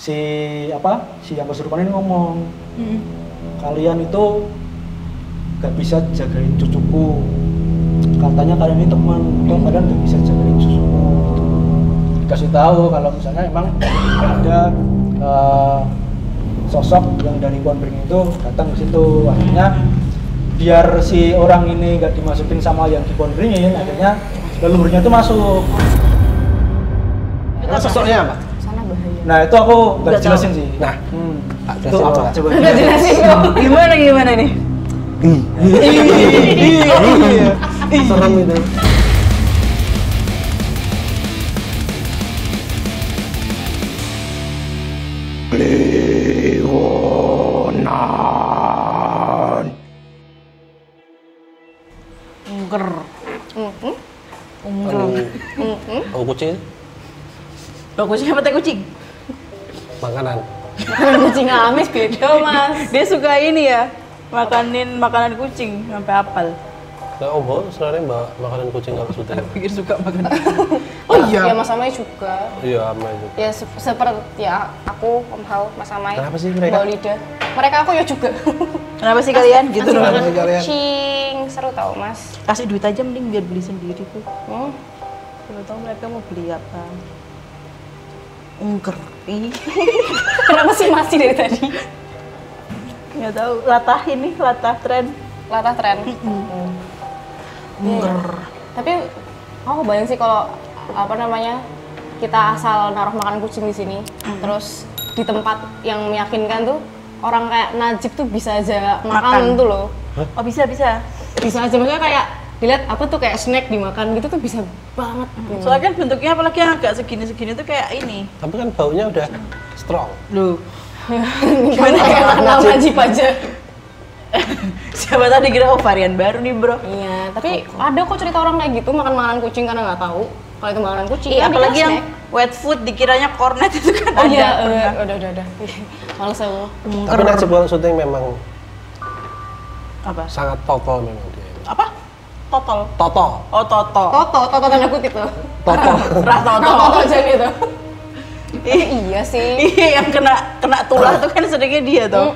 si yang kesurupan ini ngomong, kalian itu gak bisa jagain cucuku, katanya kalian ini teman, atau kalian gak bisa jagain cucuku. Dikasih tahu kalau misalnya emang ada sosok yang dari pohon beringin itu datang ke situ. Akhirnya biar si orang ini gak dimasukin sama yang di pohon beringin, akhirnya leluhurnya itu masuk. Nah, sosoknya apa? Sana bahaya. Nah itu aku gak jelasin sih. Nah, itu apa? Coba Udah jelasin kok. Gimana nih? serem itu. Leonan. Ungker. Oh, kucing? Loh, kucing apa teh kucing? Makanan. Kucing amis beda mas. Dia suka ini ya, makanan kucing sampai apal. Nah, Om Ho sebenarnya bawa makanan kucing apa sudah? Pikir suka makan. Oh iya. Ya Mas Amai juga. Iya, sama itu. Ya seperti ya aku Om Hao Mas Amai. Kenapa sih mereka? Bawa lidah. Mereka aku ya juga. Kenapa sih kalian gitu Kasih loh? makan sih kalian? kucing seru tau Mas. Kasih duit aja mending biar beli sendiri tuh. Hmm. Siapa tahu mereka mau beli apa? Ungker. Ih. Kenapa sih masih dari tadi? Nggak tahu. Latah tren. Latah tren. Ungker. Tapi aku bayang sih kalau apa namanya kita asal naruh makanan kucing di sini, terus di tempat yang meyakinkan tuh orang kayak Najib tuh bisa aja makan tuh loh. Oh bisa. Bisa aja maksudnya kayak dilihat apa tuh kayak snack dimakan gitu tuh bisa banget. Gitu. Soalnya kan bentuknya apalagi yang agak segini tuh kayak ini. Tapi kan baunya udah strong. Loh. Gimana kayak kenal Najib aja. Siapa tadi kira varian baru nih bro? Iya, tapi ada kok cerita orang kayak gitu makan makanan kucing karena nggak tahu kalau itu makanan kucing. Iya, Kan apalagi dikira yang snack. wet food dikiranya cornet itu kan Oh ada. iya, pernah. udah. Males aku. Tapi Najib orang syuting memang Apa? sangat total memang dia. Apa? Totol. Toto. Oh toto. Toto tanda kutip tuh. Toto. Toto aja gitu. Iya sih. Iya yang kena tulah tuh kan seringnya dia tuh.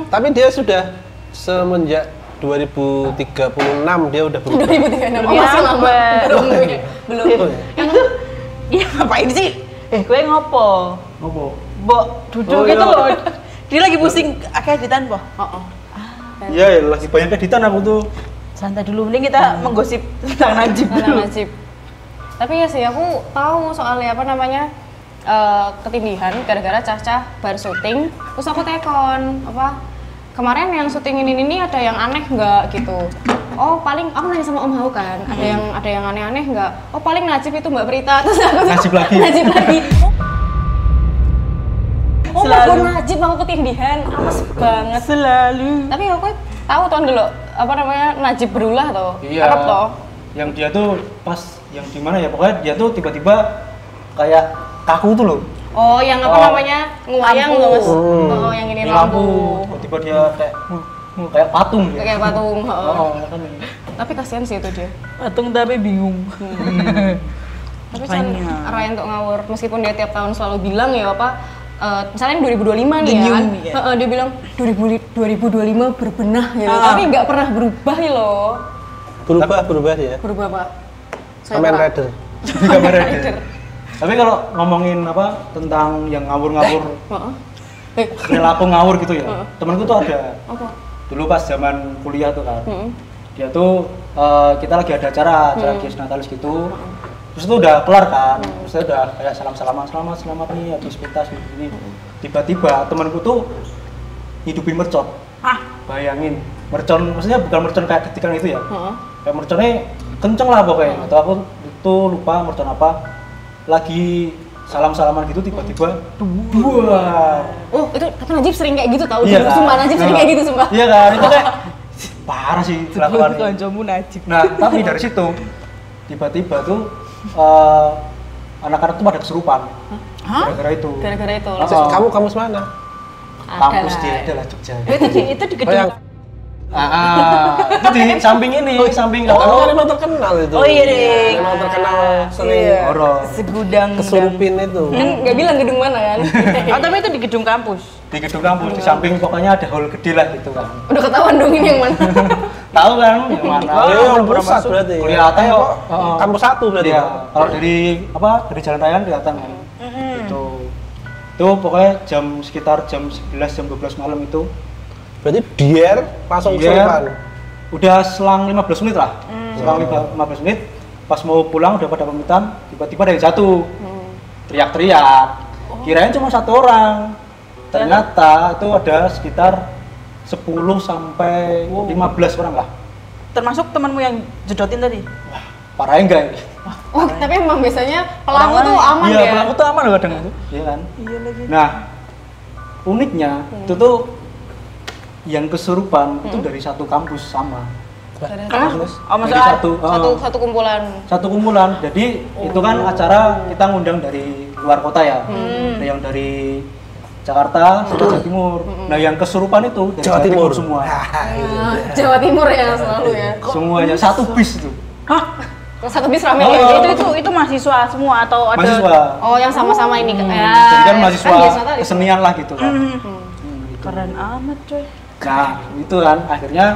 Tapi dia sudah semenjak 2036 dia udah berubah. 2036. Oh, Lebih masih lama. apa? Belum. Belum. Itu iya ngapain sih? Gue ngopo? Ngopo? Bo duduk Oh, gitu iya. loh. Dia lagi pusing editan po. Oh. Iya, lagi banyak editan aku tuh. Santai dulu, mending kita menggosip tentang Najib Tentang dulu. Najib. Tapi ya sih aku tahu soalnya apa namanya ketindihan gara-gara Cah-Cah baru syuting. Terus aku tekon apa kemarin yang syuting ini ada yang aneh nggak gitu. Oh paling aku nanya sama Om Hao kan, ada yang aneh-aneh nggak? Oh paling Najib itu Mbak Prita. Terus aku Najib lagi. Najib lagi. Oh Selalu. Mbak Najib aku ketindihan, amas banget. Selalu. Tapi aku tahu tuh dulu apa namanya Najib berulah toh. Iya. Arab toh. Yang dia tuh pas yang di mana ya, pokoknya dia tuh tiba-tiba kayak kaku tuh loh. Oh, yang apa Oh. namanya nguayang Lampu. loh mas. Oh, yang ini Ini lampu. tiba-tiba dia kayak patung dia. Kayak patung. Oh, kan. Tapi kasihan sih itu dia. Patung tapi bingung. Tapi Chan Makanya. Ryan untuk ngawur, meskipun dia tiap tahun selalu bilang ya apa, misalnya 2025 nih The ya new kan, me, ya. dia bilang 2025 berbenah gitu, tapi nggak pernah berubah ya loh. Berubah dia. Berubah apa? Kamen Rider. Di kamar Rider. Tapi kalau ngomongin apa tentang yang ngawur-ngawur, perilaku ngawur gitu ya, temanku tuh ada. Apa? Dulu pas zaman kuliah tuh kan, Mm-mm. dia tuh kita lagi ada acara Gias Natalis gitu. Terus itu udah kelar kan, terus itu udah kayak selamat nih habis pentas gini. Tiba-tiba temanku tuh hidupin mercon. Bayangin, mercon maksudnya bukan mercon kayak ketikan itu ya. Kayak merconnya kenceng lah pokoknya. Atau aku itu lupa mercon apa. Lagi salam-salaman gitu tiba-tiba dua. Oh, itu tapi Najib sering kayak gitu tau, Iya dulu kan? sumpah Najib sering kayak gitu sumpah. Iya kan, itu kayak parah sih kelakuannya. Kancamu Najib. Nah, tapi dari situ tiba-tiba tuh anak-anak tuh pada kesurupan. Gara-gara itu. Gara-gara itu. Oh. Kamu semana? Kampus Ada dia lah. adalah Jogja. Itu di Oh yang Itu di samping ini, samping Tapi kan emang terkenal itu. Oh iya deh. Emang terkenal sering Iya. horor. Segudang kesurupin itu. Kan nggak bilang gedung mana kan? Oh, tapi itu di gedung kampus. Di gedung kampus di samping pokoknya ada hall gede lah gitu kan. Udah ketahuan dong ini yang mana? Tahu kan yang mana? Oh, yang pernah pusat masuk. berarti. Kelihatan kok. Kampus 1 berarti. Iya, kalau dari dari Jalan Raya kelihatan kan. Itu pokoknya sekitar jam 11 jam 12 malam itu. Berarti biar langsung Dia kesurupan. udah selang 15 menit lah. Selang 15 menit pas mau pulang udah pada pamitan, tiba-tiba ada yang jatuh. Teriak-teriak. Kirain cuma satu orang. Ternyata itu ada sekitar 10 sampai 15 orang lah. Termasuk temanmu yang jedotin tadi. Parahnya enggak ya? Oh, tapi emang biasanya pelaku Orang tuh lain. aman Iya, ya? pelaku tuh aman loh kadang itu. Iya kan? Iya lagi. Nah, uniknya itu tuh yang kesurupan itu dari satu kampus sama. Kampus? Oh, Dari maksudnya Satu kumpulan. satu kumpulan. Jadi itu kan acara kita ngundang dari luar kota ya. Ada yang dari Jakarta, sama Jawa Timur. Nah, yang kesurupan itu dari Jawa Timur semua. Jawa Timur ya selalu ya. Semuanya satu bis itu. Hah? Satu bis rame Oh. kayak gitu. Itu mahasiswa semua atau ada Mahasiswa. Oh, yang sama-sama ini kan. Ya, Jadi kan ya, mahasiswa biasa tadi. kesenian lah gitu kan. Gitu. keren amat, coy. Nah, itu kan akhirnya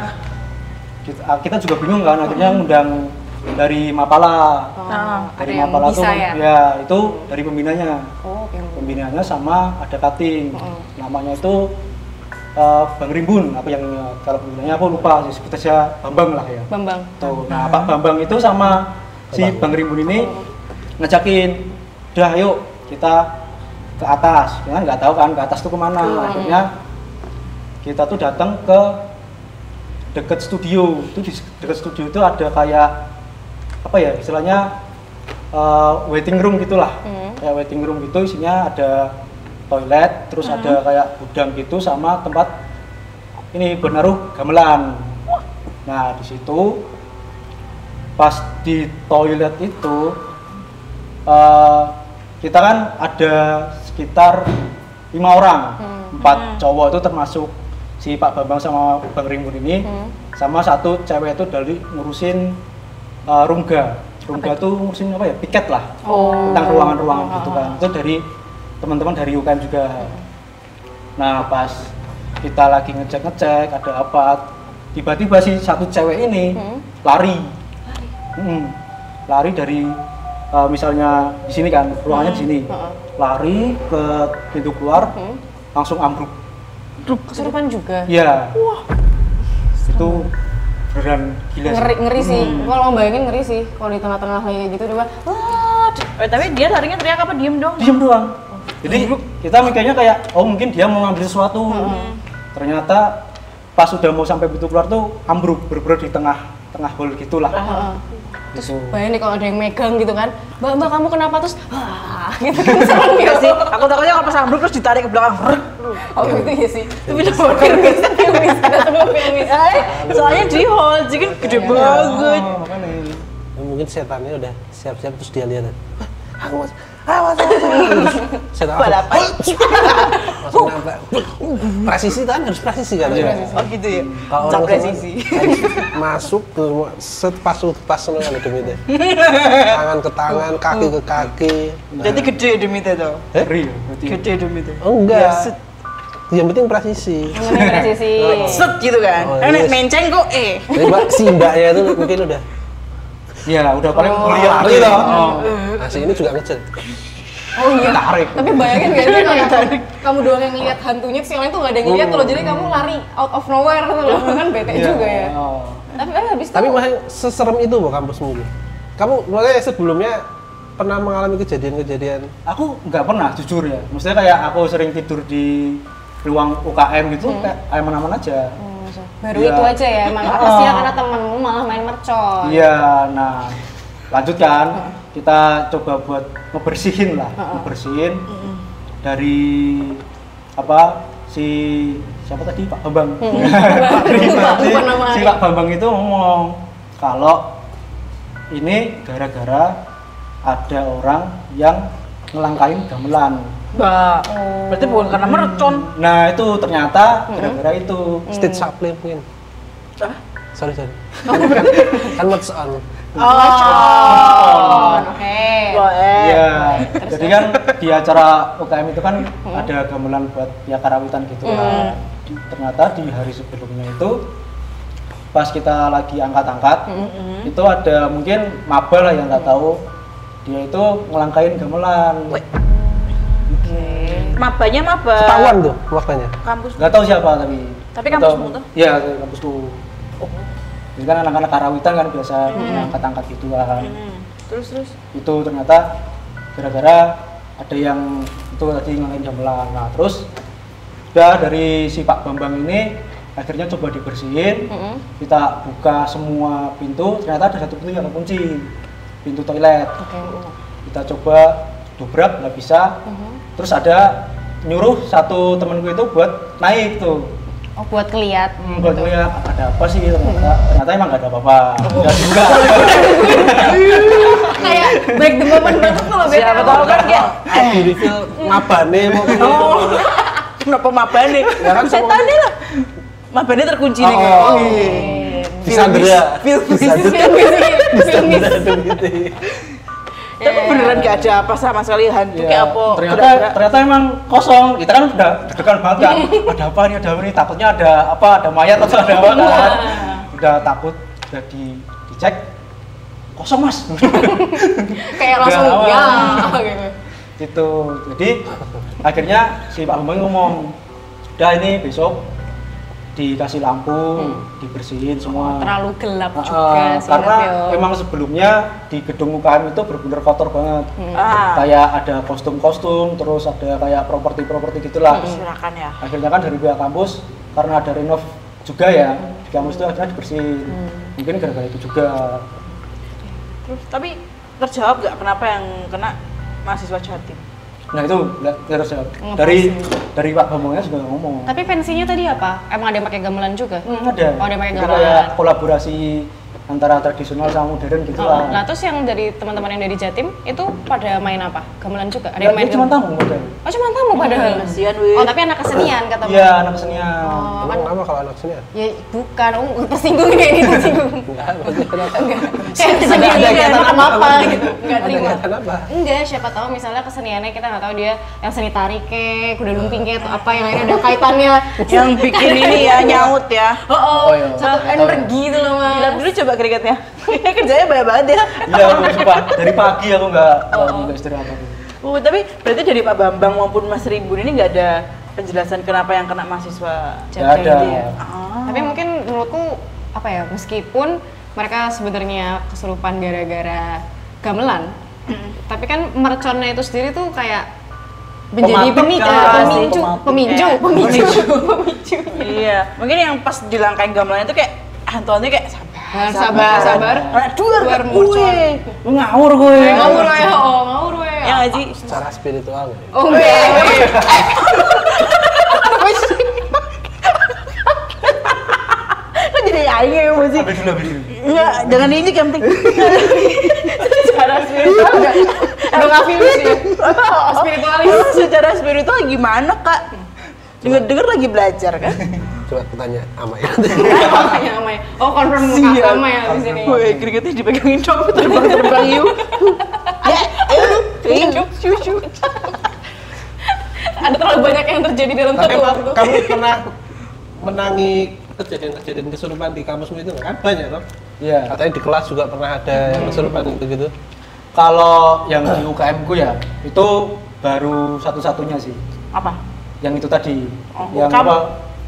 kita juga bingung kan, akhirnya ngundang dari Mapala. Nah, ada Dari yang Mapala tuh bisa ya? ya itu dari pembinanya. Oh, oke. Pembinanya sama ada cutting. Namanya itu Bang Rimbun, apa yang kalau pembinanya aku lupa, sebut aja Bambang lah ya. Bambang. Tuh, nah Pak Bambang itu sama si Bang Rimbun ini ngajakin, udah yuk kita ke atas. Kita nggak tahu kan ke atas tuh kemana. Akhirnya kita tuh datang ke dekat studio. Itu di dekat studio itu ada kayak apa ya istilahnya waiting room gitulah. Kayak waiting room gitu isinya ada toilet, terus ada kayak gudang gitu sama tempat ini bernaruh gamelan. Nah, di situ pas di toilet itu kita kan ada sekitar 5 orang, 4 cowok itu termasuk si Pak Bambang sama Bang Rimbun ini, sama satu cewek itu dari ngurusin Rungga. Rungga tuh ngurusin apa ya, piket lah, tentang ruangan-ruangan gitu kan. Itu dari teman-teman dari UKM juga. Nah, pas kita lagi ngecek-ngecek ada apa, tiba-tiba si satu cewek ini lari. Lari dari misalnya di sini kan, ruangannya di sini. Lari ke pintu keluar, langsung ambruk. Kesurupan juga. Iya. Itu beneran gila sih. Ngeri sih. Kalau bayangin ngeri sih. Kalau di tengah-tengah kayak gitu coba. Wah, Tapi dia larinya teriak apa diem dong? Diem doang. Jadi kita mikirnya kayak, oh mungkin dia mau ngambil sesuatu. Ternyata pas udah mau sampai pintu keluar tuh ambruk, bener-bener di tengah hall gitulah. terus Gitu. bayangin nih kalau ada yang megang gitu kan. Mbak kamu kenapa? Terus wah gitu kan serem Iya gitu. sih. Aku takutnya kalau pas ambruk terus ditarik ke belakang. Oh gitu ya sih. Itu filmis. Ada semua filmis. Soalnya di hall, jadi kan gede banget. Makanya. Mungkin setannya udah siap-siap terus dia lihat. Aku mas, terus setan Balapan. langsung nempel. Presisi kan harus presisi kan? Oh gitu ya. Kalau Cap orang presisi. harus masuk ke set pas semua kan demi itu. Tangan ke tangan, kaki ke kaki. Jadi gede demi itu tuh. Ngeri ya berarti. Gede demi itu. Oh, enggak. Ya, set. Yang penting presisi. Mengenai presisi. Set gitu kan. Oh, Nek yes. menceng kok Tapi si mbaknya itu mungkin udah. Ya, udah paling ngeliat lari gitu. dong. Oh. Nah, si ini juga ngejet. Oh iya. Tarik. Tapi bayangin gak sih kayak kamu doang yang lihat hantunya, terus yang lain tuh gak ada yang lihat loh. Jadi kamu lari out of nowhere gitu loh. Kan bete Iya. juga ya. Oh. Tapi habis itu Tapi masih seserem itu loh kampusmu ini. Kamu maksudnya sebelumnya pernah mengalami kejadian-kejadian? Aku nggak pernah jujur ya. Maksudnya kayak aku sering tidur di ruang UKM gitu kayak aman-aman aja. baru Iya. itu aja ya. Emang apa sih ya karena temenmu malah main mercon. Iya, nah lanjut kan, kita coba buat ngebersihin lah, ngebersihin dari apa siapa tadi Pak Bambang. Lupa namanya. Si Pak Bambang itu ngomong kalau ini gara-gara ada orang yang ngelangkain gamelan. Bah, berarti bukan karena mercon. Nah itu ternyata gara-gara itu. Stage supply mungkin. Sorry. Kan merch on. Oke. Iya. Jadi kan di acara UKM itu kan ada gamelan buat ya karawitan gitu lah. Ternyata di hari sebelumnya itu pas kita lagi angkat-angkat itu ada mungkin maba lah yang nggak tahu dia itu ngelangkain gamelan. Mabanya maba. Ketahuan tuh makanya. Kampus. Nggak tahu siapa tapi. Tapi kampusmu tuh? Iya, kampusku. Jadi kan anak-anak karawitan kan biasa angkat-angkat gitu kan. Terus. Itu ternyata gara-gara ada yang itu tadi ngangkain gamelan. Nah terus udah dari si Pak Bambang ini akhirnya coba dibersihin, kita buka semua pintu, ternyata ada satu pintu yang terkunci, pintu toilet. Kita coba dobrak nggak bisa, terus ada nyuruh satu temanku itu buat naik tuh. Oh, buat keliat. Buat ngeliat ada apa sih, ternyata emang nggak ada apa-apa. Udah juga. Kayak break the moment banget kalau Siapa tahu kan kayak Di feel mabane mau kenapa mabane? Ya kan Setan nih lah. Mabane terkunci nih kayak. bisa Andrea. Tapi beneran gak ada apa sama sekali hantu Ya, kayak apa? ternyata emang kosong. Kita kan udah deg-degan banget kan. Ada apa nih, takutnya ada mayat atau ada apa kan. Udah takut, udah dicek kosong mas. Kayak langsung Udah, ya awal. gitu. Gitu. Jadi akhirnya si Pak Bambang ngomong, udah ini besok dikasih lampu, dibersihin semua. Terlalu gelap juga sih. Karena Tapi, emang sebelumnya di gedung UKM itu benar-benar kotor banget. Kayak ada kostum-kostum, terus ada kayak properti-properti gitulah. Silakan ya. Akhirnya kan dari pihak kampus karena ada renov juga ya, di kampus itu akhirnya dibersihin. Mungkin gara-gara itu juga. Terus tapi terjawab gak kenapa yang kena mahasiswa Jatim? Nah itu nggak harus jawab. Ngepas. Dari Pak Bambangnya juga nggak ngomong. tapi pensinya tadi apa? Emang ada yang pakai gamelan juga? Ada. Oh, ada yang pakai Itu gamelan. kayak kolaborasi antara tradisional sama modern gitu lah. Nah, terus yang dari teman-teman yang dari Jatim itu pada main apa? Gamelan juga? Ada yang main cuma gamelan? tamu modern. Oh, cuma tamu padahal. Kasihan, weh. Oh, tapi anak kesenian kata Iya, anak kesenian. Oh, Emang nama kalau anak sini ya? ya bukan, tersinggung kayak gitu, tersinggung. Enggak, maksudnya kenapa? Kayak kesenian Ada kegiatan apa gitu. Enggak Ada terima. kegiatan apa? Enggak, siapa tahu misalnya keseniannya kita nggak tahu dia yang seni tarik kuda lumping atau apa yang lainnya ada kaitannya. Yang bikin ini ya nyaut ya. Oh, iya. satu energi itu loh mas. Lihat dulu coba keringetnya. Kerjanya banyak banget ya. Iya, aku sumpah. Dari pagi aku nggak istirahat aku. Tapi berarti dari Pak Bambang maupun Mas Rimbun ini nggak ada penjelasan kenapa yang kena mahasiswa Nggak ada. gitu ya? Tapi mungkin menurutku apa ya, meskipun mereka sebenarnya kesurupan gara-gara gamelan, tapi kan merconnya itu sendiri tuh kayak menjadi Pematuk benih, kan, peminju. Iya, mungkin yang pas dilangkain gamelan itu kayak hantuannya kayak Sabar. Duar mercon. Lu ngawur gue. Ngawur ya, ngawur ya. yang aja. Secara spiritual nggak ya? Oh enggak. Kok jadi aing ya musik? Habis dulu. Enggak, jangan diinjek yang penting. Secara spiritual enggak. Udah nggak feel sih. Spiritualis. Secara spiritual gimana kak? Dengar lagi belajar kan? Coba tanya Amai. Amai. Oh, confirm muka sama ya di sini. Woi, keringetnya dipegangin dong, terbang yuk. Ya, cucu. Ada terlalu banyak yang terjadi dalam Tapi satu waktu. kamu pernah menangi kejadian-kejadian kesurupan di kampusmu itu nggak? Kan banyak toh? Iya. Katanya di kelas juga pernah ada yang kesurupan gitu-gitu. Kalau yang di UKM ku ya, itu baru satu-satunya sih. Apa? Yang itu tadi. Oh, Yang kamu. apa?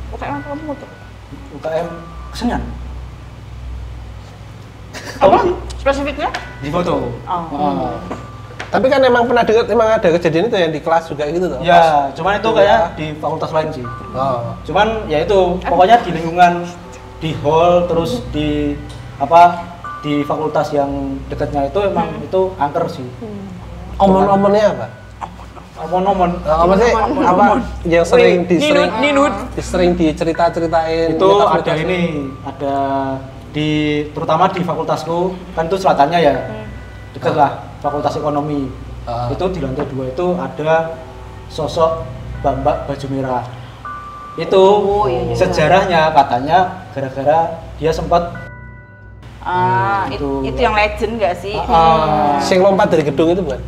UKM kamu tuh? UKM kesenian. Apa? Spesifiknya? Di foto. Oh. Tapi kan emang pernah dengar emang ada kejadian itu yang di kelas juga gitu toh? Ya, cuman itu Pas- kayak di fakultas lain sih. Oh. Cuman ya itu pokoknya di lingkungan di hall terus di apa di fakultas yang dekatnya itu emang itu angker sih. Omon-omonnya apa? Omon-omon. Maksudnya apa yang sering Ninut. sering dicerita-ceritain Itu mitos-mitos ada ini, ada di terutama di fakultasku kan itu selatannya ya. Dekat lah fakultas ekonomi. Itu di lantai 2 itu ada sosok Mbak baju merah. Itu iya. sejarahnya katanya gara-gara dia sempat itu yang legend nggak sih? Sing lompat dari gedung itu bukan?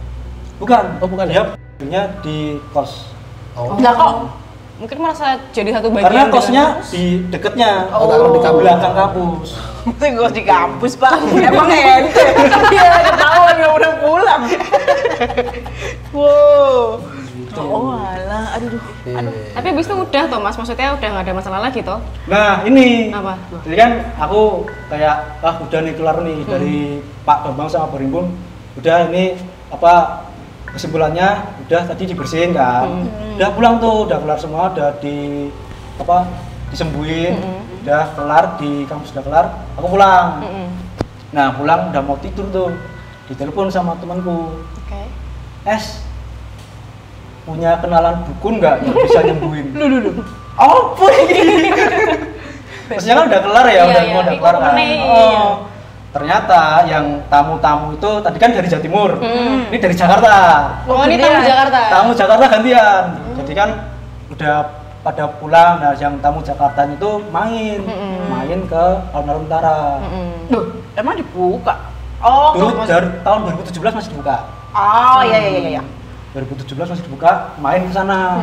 bukan. Oh, bukan Dia punya di kos. Lah kok Mungkin merasa jadi satu bagian Karena dengan kosnya kampus. di deketnya. taruh di kampus. Belakang kampus. itu di kampus Pak. Emang ente. Iya ketahuan nggak udah pulang. Wow. Oh alah, aduh. Tapi abis itu udah toh Mas, maksudnya udah nggak ada masalah lagi toh? Nah ini, Apa? jadi kan aku kayak udah nih kelar nih dari Pak Bambang sama Berimbun, udah ini apa kesimpulannya udah tadi dibersihin kan, udah pulang tuh, udah kelar semua, udah di apa disembuhin, udah kelar di kampus udah kelar, aku pulang. Nah pulang udah mau tidur tuh, ditelepon sama temanku, Oke. punya kenalan dukun nggak yang bisa nyembuhin? Lu. Apa ini? Maksudnya kan udah kelar ya, Iya, udah iya, udah ikut kelar kan. temennya, iya. Oh, ternyata yang tamu-tamu itu tadi kan dari Jawa Timur, ini dari Jakarta. Oh, ini tamu Jakarta. Tamu Jakarta gantian. Jadi kan udah pada pulang, nah yang tamu Jakarta itu main ke alun-alun utara. Loh, emang dibuka? Oh, Dulu dari tahun 2017 masih dibuka. Oh, iya. 2017 masih dibuka, main ke sana.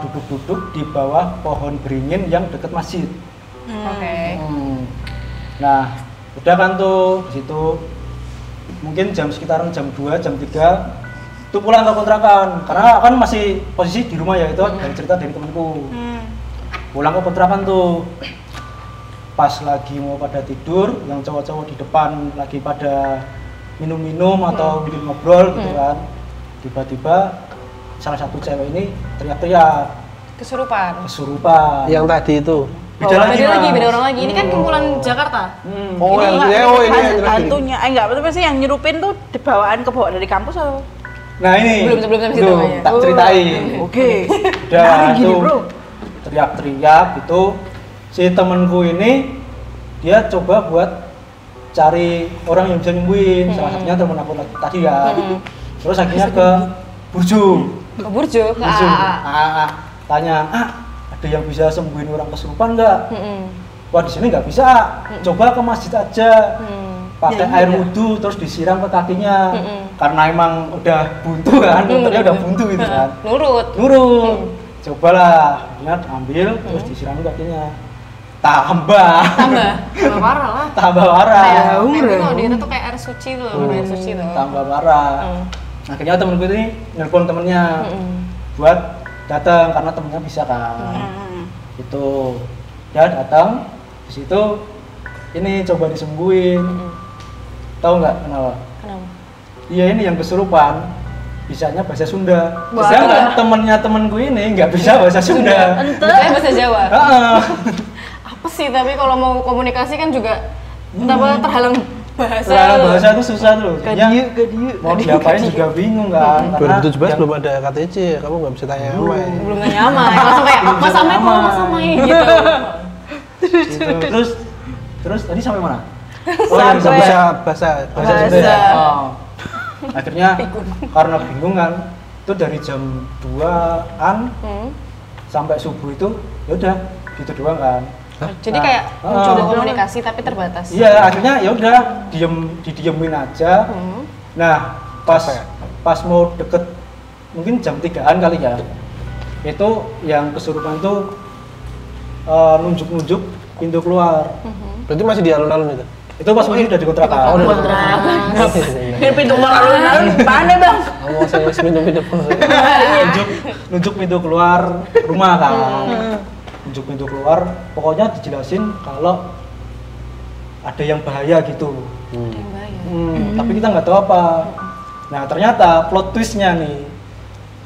Duduk-duduk di bawah pohon beringin yang deket masjid. Oke. Nah, udah kan tuh di situ mungkin sekitaran jam 2, jam 3 itu pulang ke kontrakan karena kan masih posisi di rumah ya, itu dari cerita dari temanku. Pulang ke kontrakan tuh pas lagi mau pada tidur, yang cowok-cowok di depan lagi pada minum-minum atau mungkin ngobrol gitu kan, tiba-tiba salah satu cewek ini teriak-teriak kesurupan. Yang tadi itu. Beda lagi, Mas. beda orang lagi. Ini kan kumpulan Jakarta. Oh, Ini ini yang hantunya. Enggak, betul sih yang nyerupin tuh dibawaan ke bawah dari kampus atau? Nah ini Belum sampai situ, Mbak, ya? tak ceritain. Oke. Udah Gini, tuh Bro. teriak-teriak gitu. Si temenku ini dia coba buat cari orang yang bisa nyembuhin. Salah satunya temen aku tadi ya. Terus akhirnya ke Burju. Ke Burjo, ke Burju. AA. Tanya, ada yang bisa sembuhin orang kesurupan nggak? Wah di sini nggak bisa. Coba ke masjid aja. Pakai air wudhu terus disiram ke kakinya. Karena emang udah buntu kan, dokternya udah buntu gitu kan. Nurut. Cobalah, ingat ambil terus disiram ke kakinya. Tambah parah lah. tambah parah. Kayak kalau di itu tuh kayak air suci tuh, air suci tuh. Tambah parah. Akhirnya temenku ini nelpon temennya buat datang karena temennya bisa kan. Itu dia datang di situ, ini coba disembuhin. Tahu nggak kenapa? Kenapa? Iya ini yang kesurupan bisanya bahasa Sunda. Wah. Sedangkan temennya temenku ini nggak bisa bahasa Sunda. Saya bahasa Jawa. Heeh. Apa sih, tapi kalau mau komunikasi kan juga terhalang bahasa. Soalnya bahasa itu susah tuh. Jadinya Gadiu. mau diapain juga bingung kan. Karena 2017 yang- belum ada KTC, kamu nggak bisa tanya Amai. Belum nanya Amai, langsung kayak Mas Amai kok Mas Amai gitu. gitu. Terus tadi sampai mana? Oh, Nggak yang sampai bisa bahasa Sunda. Bahasa. Oh. Akhirnya karena bingung kan, itu dari jam 2-an sampai subuh itu ya udah gitu doang kan. Jadi Nah, kayak ah. mencoba komunikasi tapi terbatas. Iya, akhirnya ya udah didiemin aja. Nah, pas mau deket mungkin jam 3-an kali ya. Itu yang kesurupan tuh nunjuk-nunjuk pintu keluar. Berarti masih di alun-alun itu? Itu pas masih udah di kontrakan. Oh, udah. Ini pintu keluar alun-alun mana bang? Kamu saya minum-minum. nunjuk pintu keluar rumah kan. Nunjuk pintu keluar, pokoknya dijelasin kalau ada yang bahaya gitu. Tapi kita nggak tahu apa. Nah ternyata plot twistnya nih,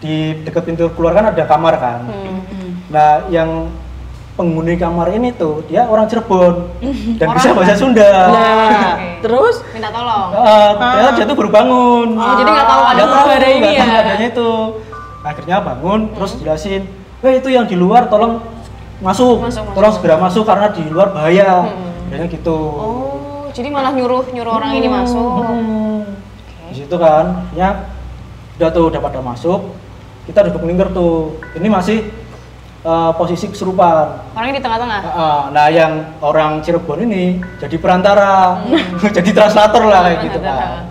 di dekat pintu keluar kan ada kamar kan. Nah yang penghuni kamar ini tuh dia orang Cirebon dan bisa bahasa Sunda. Oke. Terus? Minta tolong. Ternyata dia tuh baru bangun. Oh, jadi nggak tahu ada Nggak tahu, ada ini nggak ya. tahu adanya itu. Akhirnya bangun terus jelasin, itu yang di luar tolong masuk. Masuk. Tolong segera masuk karena di luar bahaya. Kayaknya gitu. Oh, jadi malah nyuruh orang ini masuk. Di situ kan, ya udah pada masuk. Kita duduk lingkar tuh. Ini masih posisi kesurupan. Orangnya di tengah-tengah. Nah, yang orang Cirebon ini jadi perantara, jadi translator lah kayak gitu kan.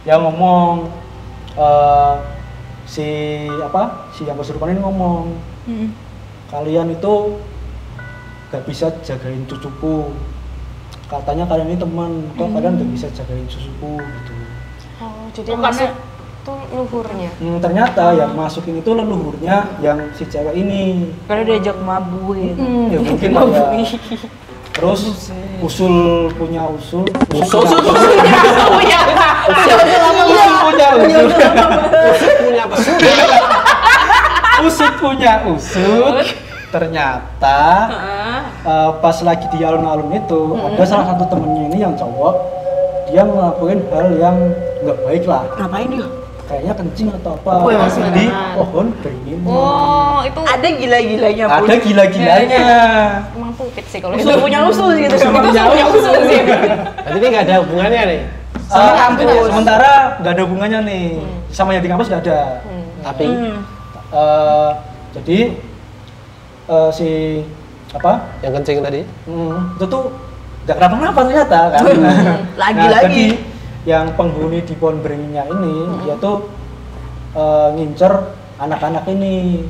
Yang ngomong si yang kesurupan ini ngomong, kalian itu gak bisa jagain cucuku. Katanya kalian ini teman, kok kalian gak bisa jagain cucuku gitu. Oh, jadi yang masuk tuh luhurnya. Ternyata yang masukin itu leluhurnya yang si cewek ini. Karena diajak mabuk gitu. Ya mungkin lah ya. Terus usul punya usul. Usul Punya. Usut punya usut. Ternyata pas lagi di alun-alun itu ada salah satu temennya ini yang cowok, dia ngelakuin hal yang nggak baik lah. Ngapain dia? Kayaknya kencing atau apa Oh, yang di sembarangan. pohon beringin. Oh, itu Ada gila-gilanya pun. Ada gila-gilanya. emang pupit sih kalau Usul itu. punya usul gitu. Itu punya usul sih. Jadi ini nggak ada hubungannya nih. Sama kampus. Sementara nggak ada hubungannya nih, sama yang di kampus nggak ada. Tapi Jadi si yang kencing tadi. itu tuh nggak kenapa-napa ternyata kan. Lagi-lagi. Jadi yang penghuni di pohon beringinnya ini dia tuh ngincer anak-anak ini.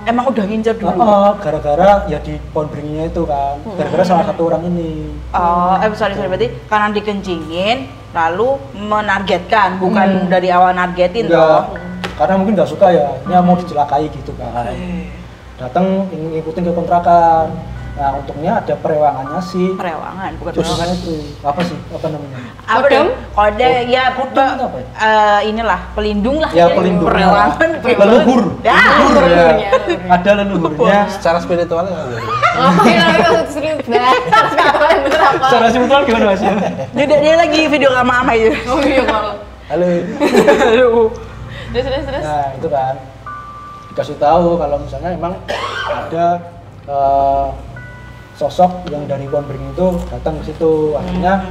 Emang udah ngincer dulu. Gara-gara ya di pohon beringinnya itu kan, gara-gara salah satu orang ini. Oh, sorry berarti karena dikencingin lalu menargetkan, bukan dari awal nargetin Enggak, toh. karena mungkin nggak suka ya, ini mau dicelakai gitu kan. Datang ngikutin ke kontrakan. Nah, untungnya ada perewangannya sih. Perewangan, bukan Perewangan perewangan. itu apa sih? Apa namanya? Kodam? Kode ya Kodam itu apa ya? inilah pelindung lah. Ya pelindung. Perewangan. Leluhur. Ya. Leluhur, ya. Leluhurnya. Ada leluhurnya. Secara spiritualnya nggak ada. Oh, iya, itu serius banget. Bener apa? Secara spiritual gimana Mas? Dia lagi video sama Ama itu. Oh iya kalau. Halo. Terus. Nah, itu kan dikasih tahu kalau misalnya emang ada sosok yang dari pohon beringin itu datang ke situ. Akhirnya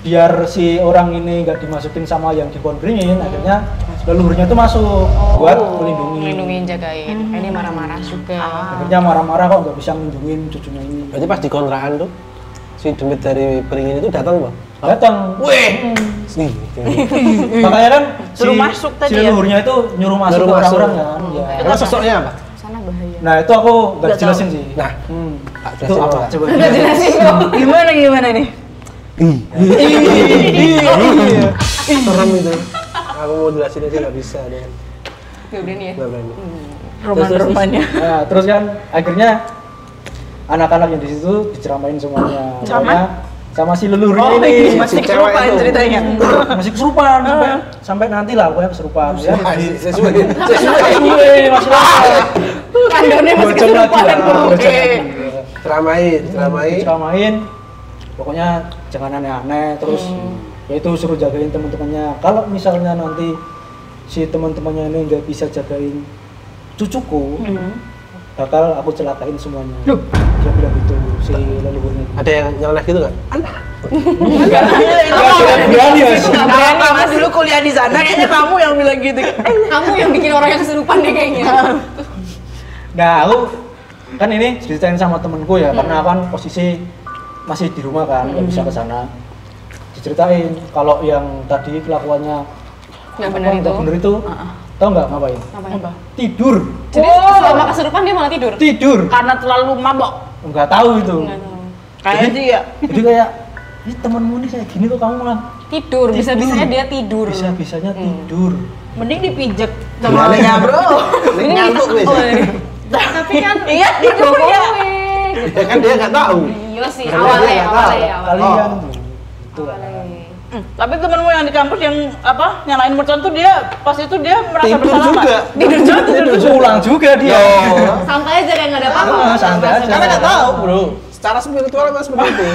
biar si orang ini nggak dimasukin sama yang di pohon beringin, akhirnya leluhurnya itu masuk buat melindungi. Melindungi, jagain. Ini marah-marah juga. Akhirnya marah-marah kok nggak bisa melindungin cucunya ini. Berarti pas di kontrakan tuh si demit dari beringin itu datang bang. Datang. Weh. Makanya kan Suruh masuk tadi si ya? leluhurnya itu nyuruh masuk Nyuruh ke orang-orang masuk. kan. Ya. Karena sosoknya apa? Sana bahaya. Nah, itu aku nggak Nggak jelasin tahu. sih. Nah, tak Itu jelasin apa? Pak. Coba Udah jelasin kok. Gimana nih? Serem itu. Aku mau jelasin aja nggak bisa deh. Gak berani ya? Nggak berani. Roman-romannya. Nah, terus kan akhirnya anak-anak yang di situ diceramain semuanya. Sama? Sama si leluhurnya Oh, ini. masih cewek kesurupan itu. ceritanya. Masih kesurupan sampai nanti lah pokoknya kesurupan ya. Sesuai. Sesuai masih lama. Kandangnya masih 2 jam lagi kesurupan. lah. 2 jam Oke. lagi. Ceramai. Diceramain. Pokoknya jangan aneh-aneh terus ya itu suruh jagain teman-temannya. Kalau misalnya nanti si teman-temannya ini nggak bisa jagain cucuku, bakal aku celakain semuanya. Dia bilang gitu si leluhurnya. Ada yang nyelek gitu nggak? Nggak berani ya sih. Kalau kamu dulu kuliah di sana, kayaknya kamu yang bilang gitu. Kamu yang bikin orang yang kesurupan deh kayaknya. Nah, aku kan ini ceritain sama temenku ya, karena kan posisi masih di rumah kan, nggak bisa ke sana. Diceritain kalau yang tadi kelakuannya Nggak benar itu. nggak bener itu, tau nggak ngapain? Apa? Tidur. Jadi selama kesurupan dia malah tidur. Tidur. Karena terlalu mabok. Nggak tahu itu. Nggak tahu. Kayaknya sih ya. Jadi kayak ini temenmu nih kayak gini kok kamu malah Tidur, bisa-bisanya dia tidur. bisa-bisanya tidur. Mending dipijak temannya, Bro. Ini ngantuk nih. Oh, iya. Tapi kan Iya, tidur ya. Ya kan dia nggak tahu. Iya sih, Karena awalnya dia nggak tahu, kalian itu Tapi temenmu yang di kampus yang apa nyalain mercon tuh dia pas itu dia merasa Tidur bersalah juga. nggak? Tidur juga. Terus pulang juga dia. santai aja kayak nggak ada apa-apa. Santai aja. Karena nggak tahu bro. Secara spiritual memang seperti itu.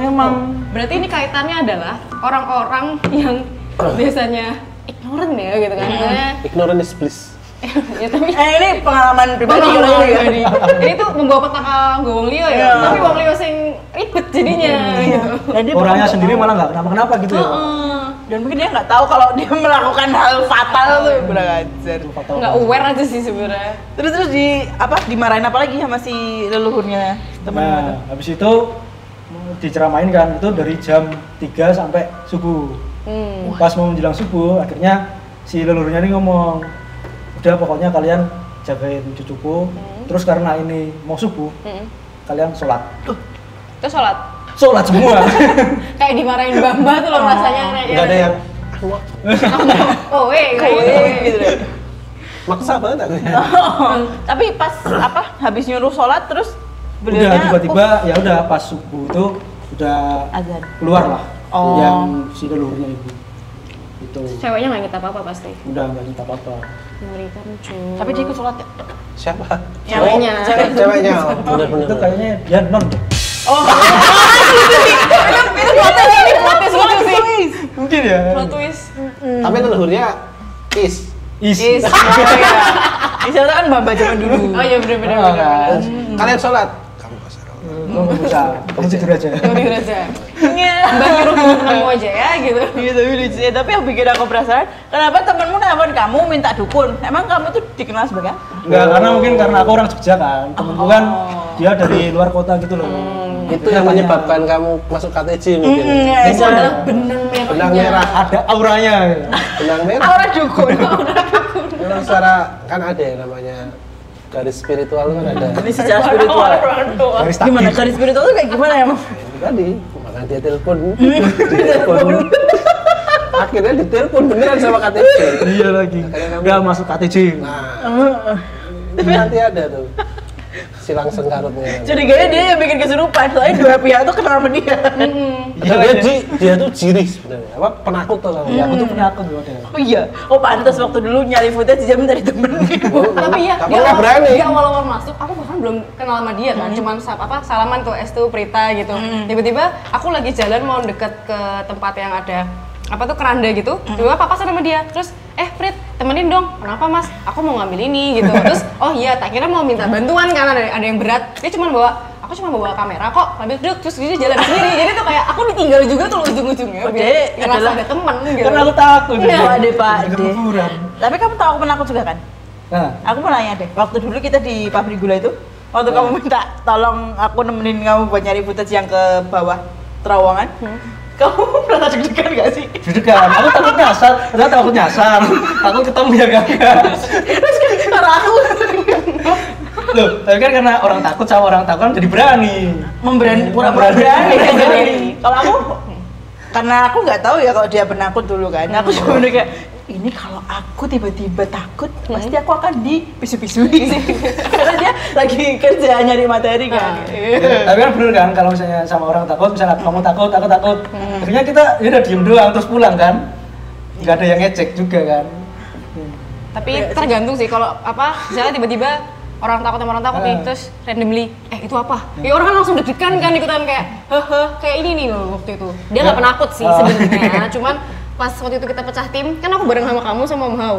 Memang Berarti ini kaitannya adalah orang-orang yang biasanya ignorant ya gitu kan. Maksudnya Ignorant is bliss. Ya tapi Ini pengalaman pribadi kalau ini ya. ini tuh membawa petaka wong liya ya. Iya. Tapi wong liya sing ribet jadinya. Gitu. Dan dia Orangnya bakal- sendiri malah nggak kenapa-kenapa gitu ya. Dan mungkin dia nggak tahu kalau dia melakukan hal fatal tuh kurang ajar. Nggak aware aja sih sebenarnya. Terus dimarahin apa lagi sama si leluhurnya teman Nah, habis itu diceramain kan itu dari jam 3 sampai subuh. Pas mau menjelang subuh, akhirnya si leluhurnya ini ngomong, udah pokoknya kalian jagain cucuku. Terus karena ini mau subuh, kalian sholat. Terus sholat. Sholat semua. Kayak dimarahin Mbah tuh loh rasanya kayak. Nggak ada yang Oh, gitu deh. maksa banget aku ya. Tapi pas habis nyuruh sholat terus Udah beliaunya tiba-tiba ya udah pas subuh itu udah azan. keluar lah Oh. yang si leluhurnya ibu. Itu Ceweknya nggak nyita apa-apa pasti. udah nggak minta apa-apa. Mengerikan cuy. Tapi dia ikut sholat ya? Siapa? Ceweknya. Ceweknya. Oh, bener-bener. Itu kayaknya dia non deh. Itu plot twist lucu sih. Mungkin ya. Plot twist. Tapi leluhurnya is. Is. Is. Isya kan mbak zaman dulu. Oh iya bener-bener. Kalian sholat? Kamu nggak usah. Kamu nggak bisa. Kamu tidur aja. Tidur aja. Mbak nyuruh kamu aja ya gitu. Iya tapi lucu ya. Tapi yang bikin aku penasaran, kenapa temenmu nelfon kamu minta dukun? Emang kamu tuh dikenal sebagai apa? Enggak, karena mungkin karena aku orang Jogja kan. Temenku kan dia dari luar kota gitu loh. Itu yang menyebabkan kamu masuk KTJ mungkin. Itu adalah benang merahnya. Benang merah. Ada auranya. gitu. Benang merah. Aura dukun. Memang secara kan ada yang namanya garis spiritual kan ada. Ini secara spiritual. Garis Gimana takdir. garis spiritual tuh kayak gimana ya, Mam? Itu tadi, makanya dia telepon. Akhirnya ditelepon beneran sama KTJ. Iya lagi. Enggak masuk KTJ. Nah, nanti ada tuh silang sengkarutnya. Curiganya dia yang bikin kesurupan, soalnya dua pihak tuh kenal sama dia. Iya, dia tuh jirih sebenarnya. Apa penakut tuh kamu? Ya aku tuh penakut loh ada. Oh iya, oh pantas waktu dulu nyari footage dia minta ditemen gitu. Tapi ya, Kamu nggak berani. Dia awal-awal masuk, aku bahkan belum kenal sama dia kan, cuman salaman tuh Estu, Prita gitu. Tiba-tiba aku lagi jalan mau deket ke tempat yang ada apa tuh keranda gitu, tiba-tiba papasan sama dia, terus Prit temenin dong, kenapa mas? Aku mau ngambil ini gitu, terus oh iya tak kira mau minta bantuan kan ada yang berat, dia cuma aku cuma bawa kamera kok, habis duduk terus dia jalan sendiri, jadi tuh kayak aku ditinggal juga tuh ujung-ujungnya, Oh, biar jadi ngerasa adalah- ada temen gitu. Karena aku takut. Iya. Pak De, Pak Ada De. kuburan. Tapi kamu tahu aku penakut juga kan? Nah, Aku mau nanya deh, waktu dulu kita di pabrik gula itu, waktu kamu minta tolong aku nemenin kamu buat nyari footage yang ke bawah terowongan, kamu merasa deg-degan gak sih? deg-degan. Aku takut nyasar, ternyata takut nyasar. Takut ketemu ya gagal. Karena aku Loh, tapi kan karena orang takut sama orang takut kan jadi berani. pura-pura berani. Berani. Kalau aku, karena aku nggak tahu ya kalau dia penakut dulu kan, aku cuma udah kayak ini kalau aku tiba-tiba takut, pasti aku akan dipisu-pisui. Karena dia lagi kerja nyari materi kan. Tapi kan bener kan kalau misalnya sama orang takut, misalnya kamu takut, aku takut. Akhirnya kita ya udah diem doang terus pulang kan. Nggak ada yang ngecek juga kan. Tapi tergantung sih kalau misalnya tiba-tiba orang takut sama orang takut nih, terus randomly, itu apa? Ya orang kan langsung deg-degan kan ikutan kayak, kayak ini nih loh waktu itu. Dia nggak penakut sih sebenarnya, cuman pas waktu itu kita pecah tim, kan aku bareng sama kamu sama Om Hao.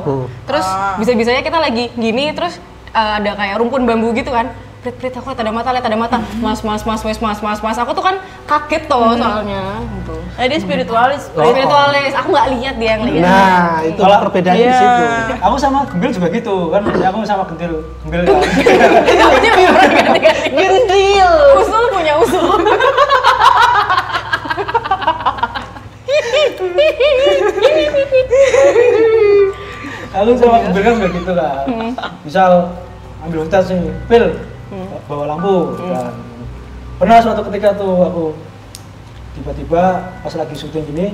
Terus bisa-bisanya kita lagi gini, terus ada kayak rumpun bambu gitu kan. Prit, aku lihat ada mata, mas, aku tuh kan kaget toh soalnya gitu. Dia spiritualis. Spiritualis, aku nggak lihat dia yang lihat. Nah, itu Kalau- perbedaannya di Iya. situ. Aku sama Gembil juga gitu kan, aku sama Gentil kan. Namanya beneran ganti-ganti. Gendil. Usul punya usul. Aku sama Gembil kan juga gitu kan. Misal ambil tas nih, Pil, bawa lampu kan. Pernah suatu ketika tuh aku tiba-tiba pas lagi syuting gini,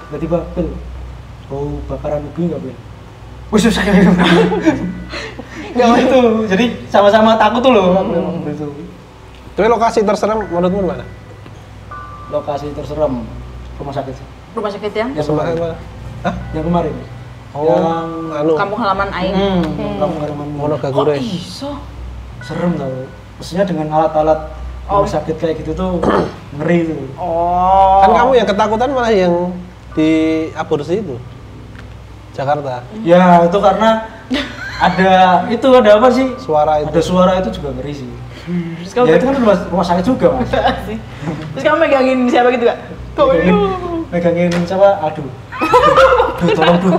tiba-tiba Pil, bau bakaran ubi nggak Pil? Wih susah ya. Gitu, jadi sama-sama takut tuh loh. Aku sama Gembil tuh. Tapi lokasi terserem menurutmu mana? Lokasi terserem rumah sakit Rumah sakit yang yang Sebelah kemarin. mana? Hah? Yang kemarin. Oh, Yang anu, kampung halaman Aing. kamu halaman Monogagure. Iso. serem tau. Maksudnya dengan alat-alat rumah sakit kayak gitu tuh ngeri tuh. Oh. Kan kamu yang ketakutan malah yang di aborsi itu. Jakarta. Ya itu karena ada apa sih? Suara itu. Ada suara itu juga ngeri sih. Terus kamu Ya itu kan rumah sakit juga mas. Terus kamu megangin siapa gitu gak? Megangin siapa? Aduh, tolong duh.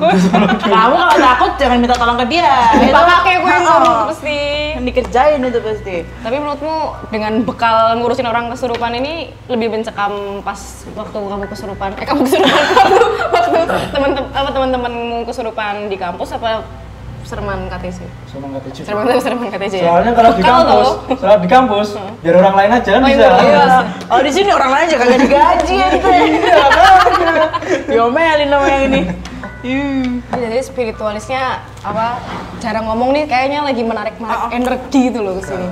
Kamu kalau takut jangan minta tolong ke dia. Pak kakek gue yang Oh. pasti. Dikerjain itu pasti. Tapi menurutmu dengan bekal ngurusin orang kesurupan ini lebih mencekam pas waktu kamu kesurupan? Kamu kesurupan waktu teman-temanmu kesurupan di kampus apa sereman KTC? Sereman KTC. Ya? Soalnya kalau di kampus, biar orang lain aja kan Oh, bisa. iya. Oh di sini orang lain aja kagak digaji ya gitu. Diomelin sama yang ini. Jadi spiritualisnya apa jarang ngomong nih kayaknya lagi menarik energi gitu loh kesini.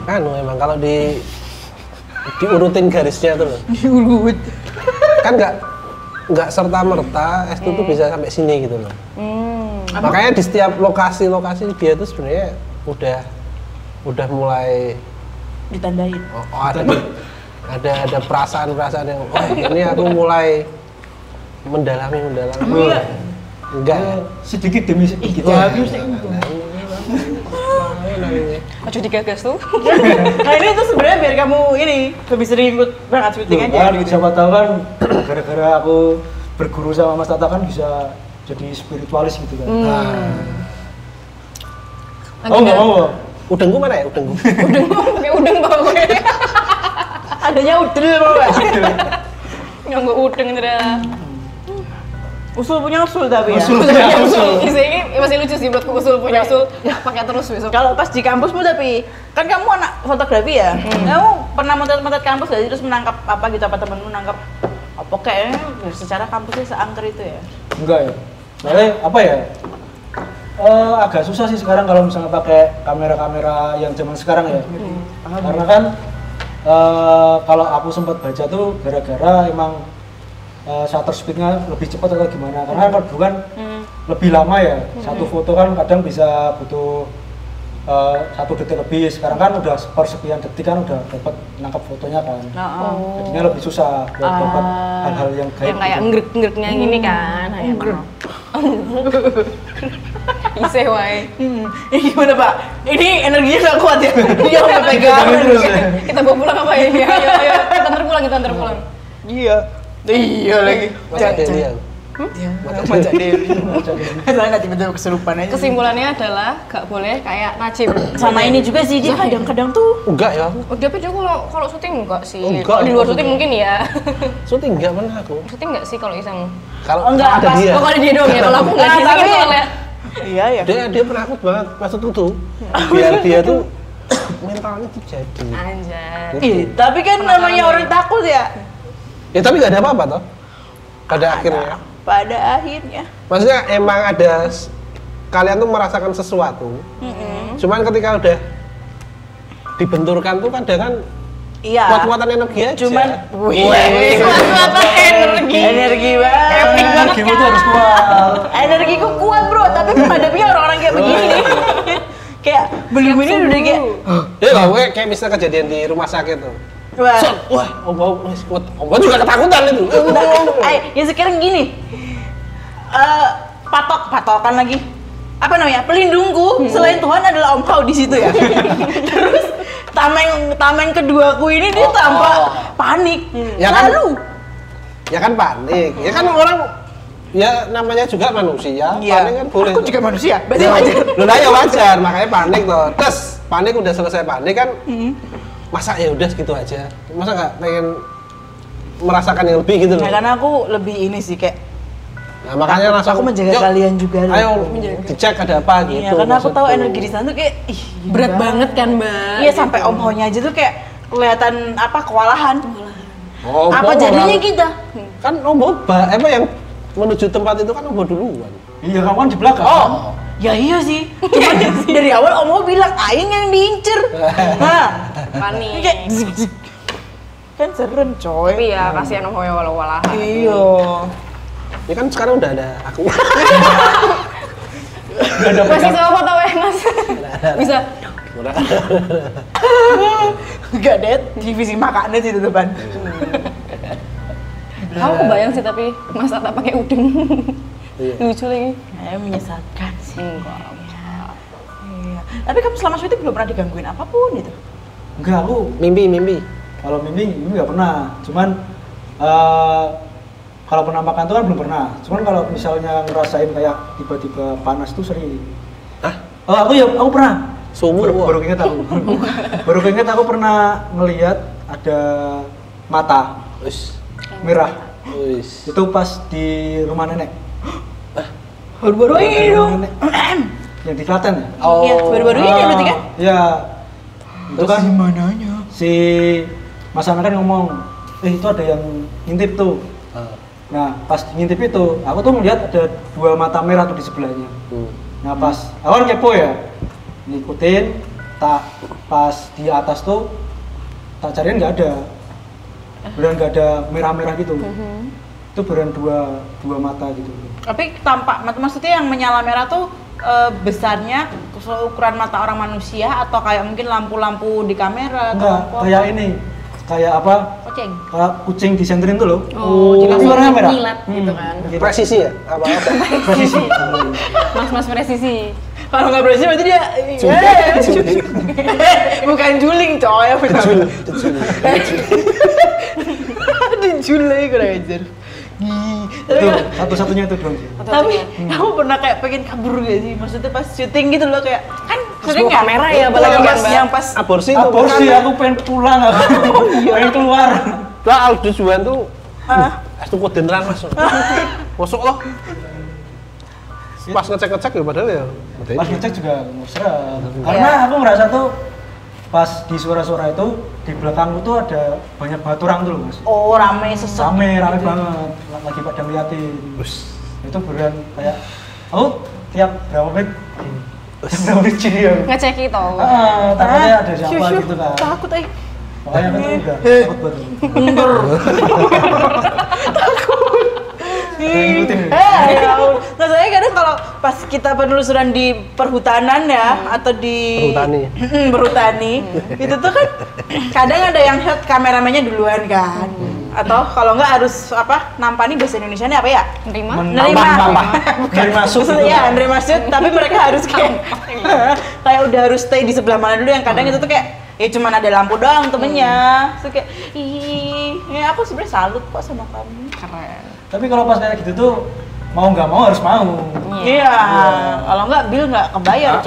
Nah, emang kalau diurutin garisnya tuh loh. Diurut. Kan nggak serta merta S tuh bisa sampai sini gitu loh. Makanya di setiap lokasi dia tuh sebenarnya udah mulai Ditandain. ada perasaan yang ini aku mulai mendalami. Enggak ya? Sedikit demi sedikit. Aduh digagas tuh. Nah ini tuh sebenarnya biar kamu ini lebih sering ikut berangkat syuting aja. Kan siapa tahu kan gara-gara aku berguru sama Mas Tata kan bisa jadi spiritualis gitu kan. Oh nggak mau. Udengku mana ya? Udengku. Kayak udeng bawa gue. Adanya udel mau gak? Nggak udeng dah. Usul punya usul tapi ya. Usul. Ini masih lucu sih buatku usul punya usul. Pakai terus besok. Kalau pas di kampusmu tapi kan kamu anak fotografi ya. Kamu pernah motret kampus gak sih terus menangkap apa gitu apa temenmu nangkap apa kayaknya secara kampusnya seangker itu ya? Enggak ya. Soalnya apa ya? Agak susah sih sekarang kalau misalnya pakai kamera-kamera yang zaman sekarang ya. Karena kan kalau aku sempat baca tuh gara-gara emang shutter speednya lebih cepat atau gimana? Karena kalau dulu kan lebih lama ya. Satu foto kan kadang bisa butuh 1 detik lebih. Sekarang kan udah sekian detik kan udah dapat nangkap fotonya kan. Jadinya lebih susah buat dapat hal-hal yang gaib. Yang kayak ngerek-ngereknya gini kan. Ngerek. Iseh wae. Ini gimana Pak? Ini energinya nggak kuat ya? Dia udah pegang. Kita bawa pulang apa ya? Ayo. Kita antar pulang. Iya lagi. Masa Delia. Macam Dewi. Karena tiba-tiba kesurupan aja. Kesimpulannya adalah gak boleh kayak Najib. Sama ini juga sih dia kadang-kadang tuh. Enggak ya. Oh, tapi dia kalau syuting enggak sih. Enggak. Kalau di luar syuting mungkin ya. Syuting enggak pernah aku. Syuting enggak sih kalau iseng? Kalau enggak, ada pas- dia. Oh, kalau dia doang ya. Kalau aku enggak sih Tapi- soalnya. Iya ya. Dia penakut banget maksud itu. Biar dia tuh mentalnya tuh jadi. Anjay. Ih, tapi kan namanya orang takut ya. Ya tapi nggak ada apa-apa toh. Pada akhirnya. Pada akhirnya. Maksudnya emang ada kalian tuh merasakan sesuatu. Cuman ketika udah dibenturkan tuh kadang kan Iya. kuat-kuatan energi aja. Cuman, Kuat-kuatan energi. energi banget. Epic banget Game itu harus kuat. Energiku kuat bro, tapi menghadapinya orang-orang kayak begini. Kayak belum ini udah kayak. Ya lah, kayak misalnya kejadian di rumah sakit tuh. Wah. Wah, Om wis kuat. Om juga ketakutan itu. Ya sekarang gini. Patokan lagi. Apa namanya? Pelindungku selain Tuhan adalah Om Kau di situ ya. Terus tameng keduaku ini dia tampak panik. Ya kan? Lalu Ya kan panik. Ya kan orang ya namanya juga manusia. Panik kan boleh. Aku tuh. juga manusia. Berarti Ya, wajar. Loh lah ya wajar, makanya panik tuh. Terus panik udah selesai panik kan. Masa ya udah segitu aja. Masa nggak pengen merasakan yang lebih gitu loh. Ya karena aku lebih ini sih kayak Nah, makanya langsung aku menjaga "Yuk, kalian juga. Ayo dicek ada apa gitu. Iya, karena aku tahu maksudku. energi di sana tuh kayak ih, Berat gila. banget kan, Mbak? Iya, sampai Om Ho-nya aja tuh kayak kelihatan apa kewalahan. Oh, Apa Om jadinya orang- kita? Kan Om Boba, apa yang menuju tempat itu kan Om Boba duluan. Iya, kamu kan di belakang. Oh, ya iya sih. Cuman dari awal Om Ho bilang aing yang diincer. Nah, Panik. kayak zik, zik. Kan serem coy. Tapi ya kasihan Om Hoyo walau-walahan. Iya. Ya kan sekarang udah ada aku. Masih sama foto ya, Mas? Bisa. Gak deh, divisi makanan sih di depan. Aku kebayang sih tapi Mas Tata pakai udeng. Iya. Lucu lagi. Menyesatkan sih. Enggak. Iya. Tapi kamu selama syuting belum pernah digangguin apapun gitu? Enggak, aku Mimpi. kalau mimpi nggak pernah. Cuman kalau penampakan tuh kan belum pernah. Cuman kalau misalnya ngerasain kayak tiba-tiba panas tuh sering. Hah? Oh, aku pernah. Sumur. Baru inget aku. Baru inget aku pernah ngelihat ada mata Wis. merah. Wis. Itu pas di rumah nenek. Baru-baru ini Di rumah dong. nenek. Yang di Klaten ya? Iya, baru-baru ini berarti kan? Iya. Itu Terus kan Gimananya? si Mas Ana kan ngomong, itu ada yang ngintip tuh. Nah, pas ngintip itu, aku tuh melihat ada 2 mata merah tuh di sebelahnya. Nah, pas awal kepo ya, ngikutin, pas di atas tuh tak cariin nggak ada, beneran nggak ada merah-merah gitu. Itu beneran dua mata gitu. Tapi tampak, maksudnya yang menyala merah tuh besarnya seukuran mata orang manusia atau kayak mungkin lampu-lampu di kamera? Enggak, atau kayak ini, kayak apa? Kucing. Kayak kucing disenterin tuh loh. Jadi Tapi warnanya merah. nyilat gitu kan. Gitu. Presisi ya? Apa? Presisi. Mas presisi. Kalau nggak berhasil berarti dia bukan juling coy, dijuling kurang ajar. Itu satu-satunya itu doang sih. Tapi kamu pernah kayak pengen kabur gak sih? Maksudnya pas syuting gitu loh kayak kan sering bawa kamera ya, apalagi yang kan, pas Mbak? yang pas Aborsi itu Aborsi, aku pengen pulang aku. Pengen keluar. Lah Aldus Juan tuh Ah. itu kodenan masuk. Masuk loh. Pas ngecek ya padahal ya. Pas ngecek juga serem. Karena aku merasa tuh pas di suara-suara itu di belakangku tuh ada banyak banget orang tuh loh, Mas. oh rame sesek. Rame banget. Lagi pada ngeliatin. Itu beneran kayak aku tiap berapa menit berapa menit gini ya. Ngecek itu. Takutnya ada siapa gitu kan. Takut Makanya aku tuh udah takut banget. Ngikutin. Ya ampun. Nah, soalnya kadang kalau pas kita penelusuran di perhutanan ya atau di berhutani itu tuh kan kadang ada yang shot kameramennya duluan kan. Atau kalau nggak harus apa nampani bahasa Indonesianya apa ya? Nerima. Nerima masuk. Maksudnya ya, nerima masuk, tapi mereka harus kayak udah harus stay di sebelah mana dulu yang kadang itu tuh kayak ya cuman ada lampu doang temennya. Terus kayak ih, ya aku sebenarnya salut kok sama kamu. Keren. Tapi kalau pas kayak gitu tuh mau nggak mau harus mau. Iya, kalau nggak bill nggak kebayar.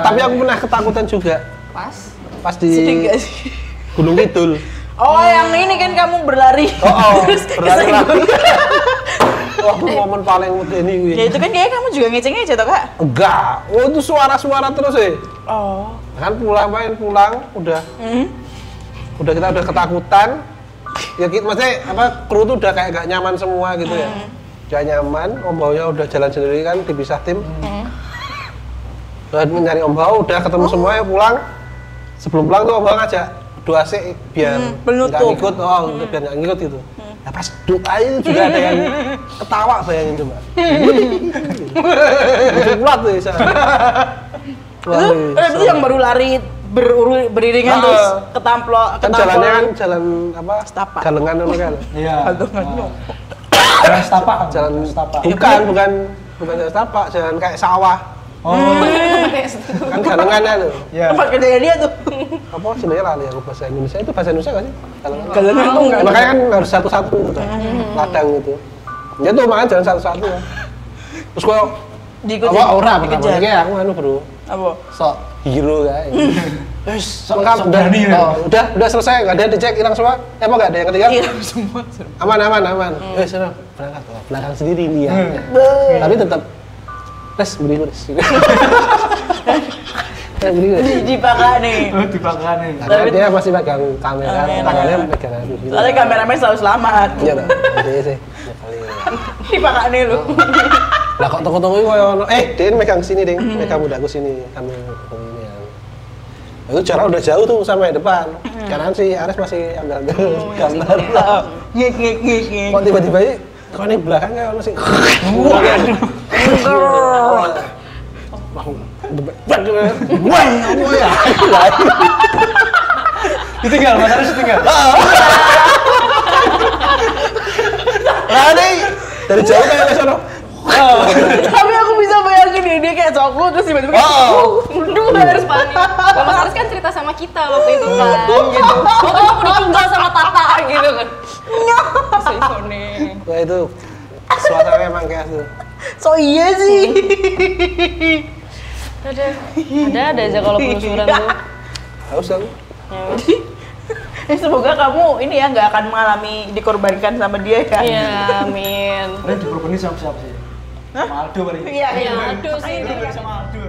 Tapi aku pernah ketakutan juga pas di Sedih nggak sih? Gunung Kidul. Oh, yang ini kan kamu berlari. Terus berlari kesenggol. Wah, momen paling medeni Ya itu kan kayaknya kamu juga ngeceng-ngeceng toh, Kak? Enggak. Oh, itu suara-suara terus ya. Oh. Kan pulang udah kita udah ketakutan. Ya maksudnya apa kru tuh udah kayak gak nyaman semua gitu ya. Gak nyaman, Om Baunya udah jalan sendiri kan dipisah tim. Udah nyari Om Bau, udah ketemu semua ya pulang. Sebelum pulang tuh Om Bau ngajak doa sih biar nggak ngikut, biar nggak ngikut gitu. Nah pas doa itu juga ada yang ketawa bayangin coba. Lucu pula tuh ya. Itu yang baru lari beriringan terus ketamplok. Kan jalannya kan jalan apa? Setapak. Galengan apa kan? Iya. Jalan setapak. Jalan setapak. bukan jalan setapak, jalan kayak sawah. Oh. Kan galengannya tuh. Iya. Tempat kerjanya dia tuh. Apa sebenarnya lali aku bahasa Indonesia itu bahasa Indonesia nggak sih? Galengan tuh enggak. Makanya kan harus satu-satu gitu. Ladang gitu. Ya tuh makanya jalan satu-satu ya. Terus kok Diikuti. apa ora pertama Dikejar. kayak aku anu bro. Apa? Sok hero kayak. Wes, Sok lengkap udah berani ya? udah selesai, enggak ada dicek hilang semua. Apa enggak ada yang ketiga? Iya, semua. Aman. Wes, sana berangkat. Belakang sendiri nih ya. Tapi tetap tes beri. Dipakai nih. Dibakar nih. Karena dia masih pegang kamera, tangannya pegang aku gitu. Soalnya kameramen selalu selamat. Iya lah, dia sih. Dipakai nih lu. Lah kok toko-toko itu kayak ono, Din megang sini, Ding. Megang budakku sini. Kami ini ya. Itu jarak udah jauh tuh sampai depan. Kanan sih Ares masih ambil gambar. Ngik. Kok tiba-tiba ini kok ini belakang kayak ono sih. Wah, ya. Ditinggal, Mas Aris ditinggal. Lah nih dari jauh kayak ke sono. Tapi aku bisa bayangin dia kayak cowokku terus tiba-tiba harus panik. Mas Aris kan cerita sama kita waktu itu kan, gitu. Waktu aku ditinggal sama Tata gitu kan. Iso nih. Wah itu suasananya emang kayak itu. so iya sih. Ada aja kalau penelusuran tuh. Haus aku. Semoga kamu ini ya nggak akan mengalami dikorbankan sama dia ya. Iya, amin. Kalian dikorbanin sama siapa sih? Sama Aldo paling. Iya, Iya, aduh sih. Sama Aldo.